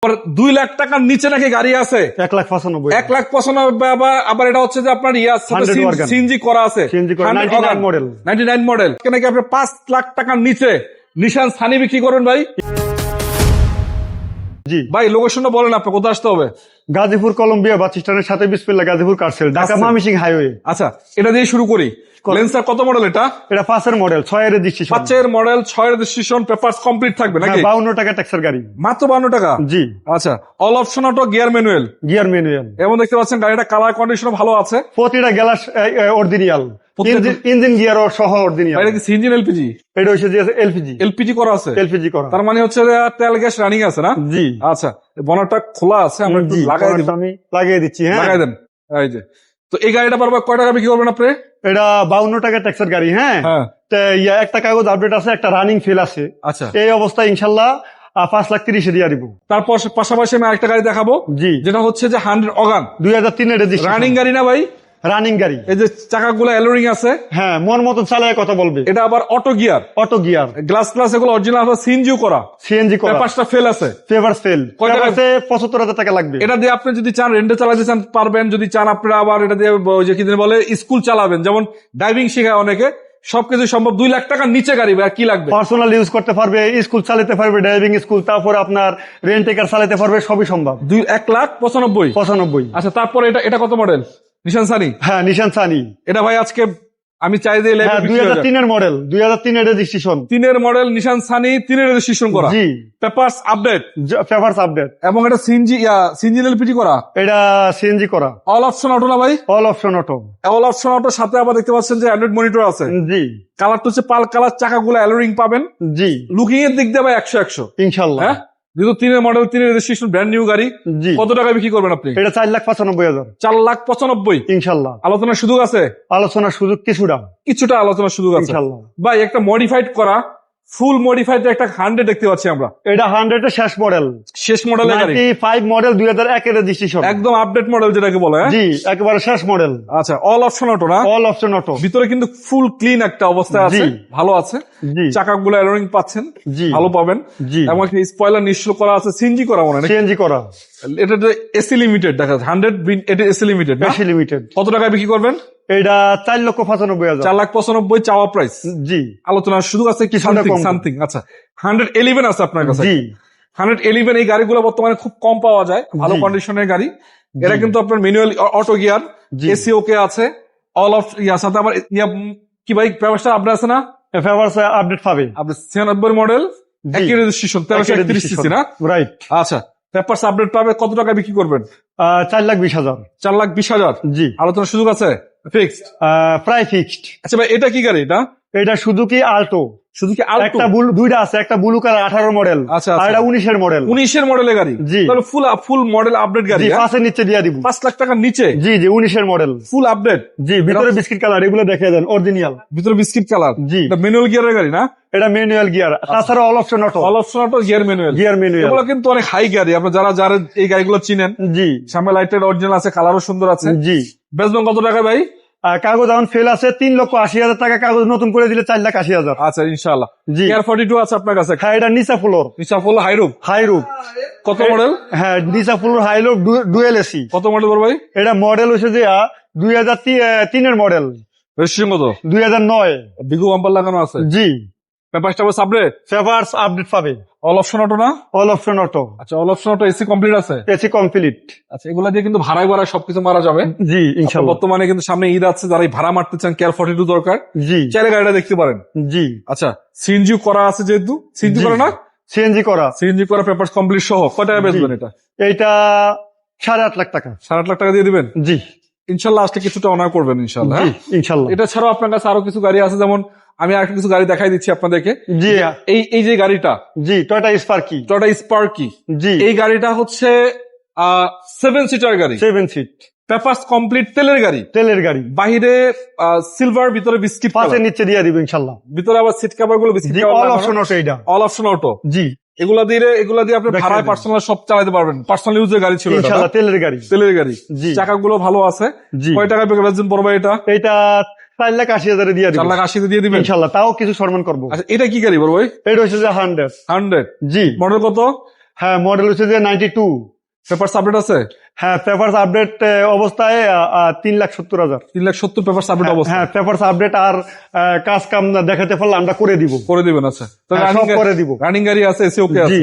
2 লাখ টাকার নিচে নাকি গাড়ি আছে 1,95,000 1,95,000। আবার এটা হচ্ছে যে আপনার সিএনজি করা আছে 99 মডেল 99 মডেল নাকি আপনি 5 লাখ টাকার নিচে নিশান সানি বিক্রি করবেন ভাই। জি ভাই লোকেশনটা বলেন, আপনি কোথায় আসতে হবে? গাজীপুর কলম্বিয়া বাস স্ট্যান্ডের সাথে বিসমিল্লাহ গাজীপুর কারসেল ঢাকা ময়মনসিংহ হাইওয়ে। আচ্ছা, এটা দিয়ে শুরু করি। লেন্সার কত মডেল এটা? এটা 5 এর মডেল 6 এর রেজিস্ট্রেশন। 5 এর মডেল 6 এর রেজিস্ট্রেশন, পেপারস কমপ্লিট থাকবে নাকি? 52 টাকা ট্যাক্সের গাড়ি, মাত্র 52 টাকা। জি আচ্ছা, all option auto, gear manual. Gear manual এবং দেখতে পাচ্ছেন গাড়িটা কালার কন্ডিশন ভালো আছে, প্রতিটা গ্লাস অরিজিনাল, ইঞ্জিন গিয়ার সহ অরিজিনাল। এটা কি সিএনজি এলপিজি? এটা হচ্ছে যে এলপিজি। এলপিজি করা আছে, এলপিজি করা, তার মানে হচ্ছে যে তেল গ্যাস রানিং আছে না? জি। আচ্ছা, বনারটা খোলা আছে, আমরা একটু লাগাই দিই। আমি লাগিয়ে দিচ্ছি, হ্যাঁ লাগাই দেন। এই যে, তো এই গাড়িটা পারবে কয় টাকা বিক্রি করবেন আপনি? এটা 52 টাকা ট্যাক্সের গাড়ি, হ্যাঁ। একটা কাগজ আপডেট আছে, একটা রানিং ফেল আছে। আচ্ছা, এই অবস্থায় ইনশাল্লাহ 5,30,000 দিয়ে দিব। তারপর পাশাপাশি আমি আরেকটা গাড়ি দেখাবো, জি, যেটা হচ্ছে যে 100 অগান 2003 এর রেজিস্ট্রেশন। রানিং গাড়ি না ভাই? রানিং গাড়ি। এই যে চাকাগুলো অ্যালোরিং আছে, হ্যাঁ, মন মতন চালায় কথা বলবে। এটা আবার auto gear, auto gear, glass এগুলো অরিজিনাল আছে, সিএনজি করা, সিএনজি করা। পেপারসটা ফেল আছে, পেপার ফেল। কয় টাকা? 75,000 টাকা লাগবে। এটা দিয়ে আপনি যদি চান রেন্টে চালাতে চান পারবেন, যদি চান আপনারা আবার এটা দিয়ে ওই যে কি বলে স্কুল চালাবেন, যেমন ড্রাইভিং শেখায় অনেকে, সবকিছু সম্ভব। 2 লাখ টাকার নিচে গাড়ি ভাই, আর কি লাগবে? পার্সোনাল ইউজ করতে পারবে, স্কুল চালাতে পারবে, ড্রাইভিং স্কুল, তারপর আপনার রেন্টে কার চালাতে পারবে, সবই সম্ভব। 1,95,000। আচ্ছা, তারপরে এটা কত মডেল? নিশান সানি। হ্যাঁ, নিশান সানি। এটা ভাই আজকে আমি চাই যে 2003 এর মডেল, 2003 এর রেজিস্ট্রেশন। 3 এর মডেল নিশান সানি, 3 এর রেজিস্ট্রেশন করা, জি। Papers update, papers update. এবং এটা সিএনজি এলপিজি করা, এটা সিএনজি করা। অল অপশন অটো না ভাই? All option auto. All option অটোর সাথে আবার দেখতে পাচ্ছেন যে অ্যান্ড্রয়েড মনিটর আছে, জি। কালারটা হচ্ছে পাল কালার, চাকাগুলো অ্যালোরিং পাবেন, জি। লুকিং এর দিক দিয়ে ভাই 100 ইনশাল্লাহ। হ্যাঁ, যেহেতু 3 এর মডেল, 3 এর রেজিস্ট্রেশন, ব্র্যান্ড নিউ গাড়ি। জি। কত টাকা বিক্রি করবেন আপনি? এটা 4,95,000। 4,95,000 ইনশাল্লাহ। আলোচনার সুযোগ আছে? আলোচনার সুযোগ কিছুটা আলোচনার সুযোগ আছে ইনশাল্লাহ। ভাই, একটা মডিফাইড করা ফুল মডিফাইড একটা 100 দেখতে পাচ্ছি আমরা। এটা 100 এর শেষ মডেল, শেষ মডেলের গাড়ি, 95 মডেল, 2001 এর রেজিস্ট্রেশন, একদম আপডেট মডেল যেটাকে বলে। জি, একেবারে শেষ মডেল। আচ্ছা, অল অপশন অটো না? All option auto. ভিতরে কিন্তু ফুল ক্লিন একটা অবস্থায় আছে, ভালো আছে। জি। চাকাগুলো অ্যালোরিং পাচ্ছেন, জি, ভালো পাবেন। জি। এবং একটা স্পয়লার নিশ্চয় করা আছে, সিএনজি করা মনে হয়, সিএনজি করা। এটা এসি লিমিটেড দেখা যাচ্ছে, 100 এটা এসি লিমিটেড না? AC limited. কত টাকায় বিক্রি করবেন? এটা 4,95,000। 4,95,000 চাওয়া প্রাইস। জি। আলোচনার সুযোগ আছে কি? সামথিং। আচ্ছা, 111 আছে আপনার কাছে? জি। 111 এই গাড়িগুলো বর্তমানে খুব কম পাওয়া যায়, ভালো কন্ডিশনের গাড়ি। এটা কিন্তু আপনার manual auto gear, AC okay আছে, অল অফ সাথে আবার কি ভাই ব্যবস্থা আপডেট আছে না? পেপারস আপডেট পাবে। আপনি 96 মডেল, একই রেজিস্ট্রেশন, 1331 সিসি না? রাইট। আচ্ছা, পেপারস আপডেট পাবে। কত টাকা বিক্রি করবেন? 4,20,000। 4,20,000। জি। আলোচনার সুযোগ আছে? ফিক্সড? প্রায় ফিক্সড। আচ্ছা ভাই, এটা কি গাড়ি? এটা সুজুকি আল্টো। সুজুকি আল্টো, একটা দুইটা আছে, একটা ব্লু কালার 18 মডেল, আচ্ছা, আর এটা 19 এর মডেল। 19 এর মডেলের গাড়ি। জি। তাহলে ফুল মডেল আপডেট গাড়ি। 5 এর নিচে দিয়ে দিব। 5 লাখ টাকার নিচে? জি, জি, 19 এর মডেল, ফুল আপডেট। জি। ভিতরে বিস্কিট কালার, এগুলো দেখে দেন, অরিজিনাল। ভিতরে বিস্কিট কালার। জি। এটা ম্যানুয়াল গিয়ারের গাড়ি না? এটা ম্যানুয়াল গিয়ার, তাছাড়া all option auto. All option auto, gear manual. Gear manual. এগুলো কিন্তু অনেক হাই গাড়ি, আপনারা যারা এই গাড়িগুলো চিনেন। জি। সামনে লাইটের অরিজিনাল আছে, কালারও সুন্দর আছে। জি। বেচবেন কত টাকা ভাই? কাগজ এখন ফেল আছে, 3,80,000 টাকা। কাগজ নতুন করে দিলে 4,80,000। আচ্ছা, ইনশাআল্লাহ। জি। কেয়ার 42 আছে আপনার কাছে? হ্যাঁ, এটা নিচা ফ্লোর। নিচা ফুল হাইরুপ। হাইরুপ। কত মডেল? হ্যাঁ, নিচা ফ্লোর হাইরুপ, ডুয়েল এসি। কত মডেল ভাই? এটা মডেল হচ্ছে যে 2003 এর মডেল। রেজিস্ট্রেশন কত? 2009। বিগু বাম্পার লাগানো আছে? জি। পেপারসটা আপডেট? পেপারস আপডেট পাবে। অল অপশন অটো না? All option auto. আচ্ছা, all option auto, AC complete আছে? AC complete. আচ্ছা, এগুলা দিয়ে কিন্তু ভাড়ায় সবকিছু মারা যাবে। জি, ইনশাআল্লাহ। বর্তমানে কিন্তু সামনে ঈদ আছে, যারা এই ভাড়া মারতে চান, কেয়ার 42 দরকার, জি, চাইলে গাড়িটা দেখতে পারেন। জি। আচ্ছা, সিএনজি করা আছে, যেহেতু সিএনজি করা না? সিএনজি করা। সিএনজি করা, পেপারস কমপ্লিট সহ। কয় টাকা বেচবেন এটা? এইটা 8.5 লাখ টাকা। 8.5 লাখ টাকা দিয়ে দিবেন? জি। ইনশাল্লাহ আসলে কিছুটা অনার করবেন ইনশাল্লাহ। ইনশাল্লাহ। এটা ছাড়াও আপনার কাছে আরো কিছু গাড়ি আছে, যেমন আমি আর কিছু গাড়ি দেখাই দিচ্ছি আপনাদেরকে। জি। এই যে গাড়িটা, জি, টয়োটা স্পার্কি। Toyota Sparky. জি। এই গাড়িটা হচ্ছে 7 সিটার গাড়ি, 7 সিট, পেপারস কমপ্লিট, তেলের গাড়ি। তেলের গাড়ি। বাহিরে সিলভার, ভিতরে বিস্কিট। 5 এর নিচে দিয়ে দিব ইনশাল্লাহ। ভিতরে আবার সিট কভার গুলো বিস্কিট। All option auto. এটা অল অপশন অটো। জি। এগুলা দিয়ে আপনি ভাড়ায় পার্সোনাল সব চালাতে পারবেন। পার্সোনাল ইউজের গাড়ি ছিল ইনশাআল্লাহ, তেলের গাড়ি। তেলের গাড়ি। জি। চাকাগুলো ভালো আছে। জি। কয় টাকা বেচবেন বড় ভাই এটা? এটা 4,80,000 দিয়ে দিব। 4,80,000 দিয়ে দিবেন ইনশাআল্লাহ, তাও কিছু সম্মান করবো। আচ্ছা, এটা কি গাড়ি বড় ভাই? এটা হচ্ছে যে 100। জি। জি। মডেল কত? হ্যাঁ, মডেল হচ্ছে যে 92। পেপারস আপডেট আছে? হ্যাঁ, পেপারস আপডেট অবস্থায় 3,70,000। 3,70,000 পেপারস আপডেট অবস্থা হ্যাঁ, পেপারস আপডেট আর কাজ কাম দেখাতে পারলে আমরা করে দিব। করে দিবেন। আচ্ছা, তো হ্যাঁ, সব করে দিব। রানিং গাড়ি আছে, এসি ওকে আছে? জি।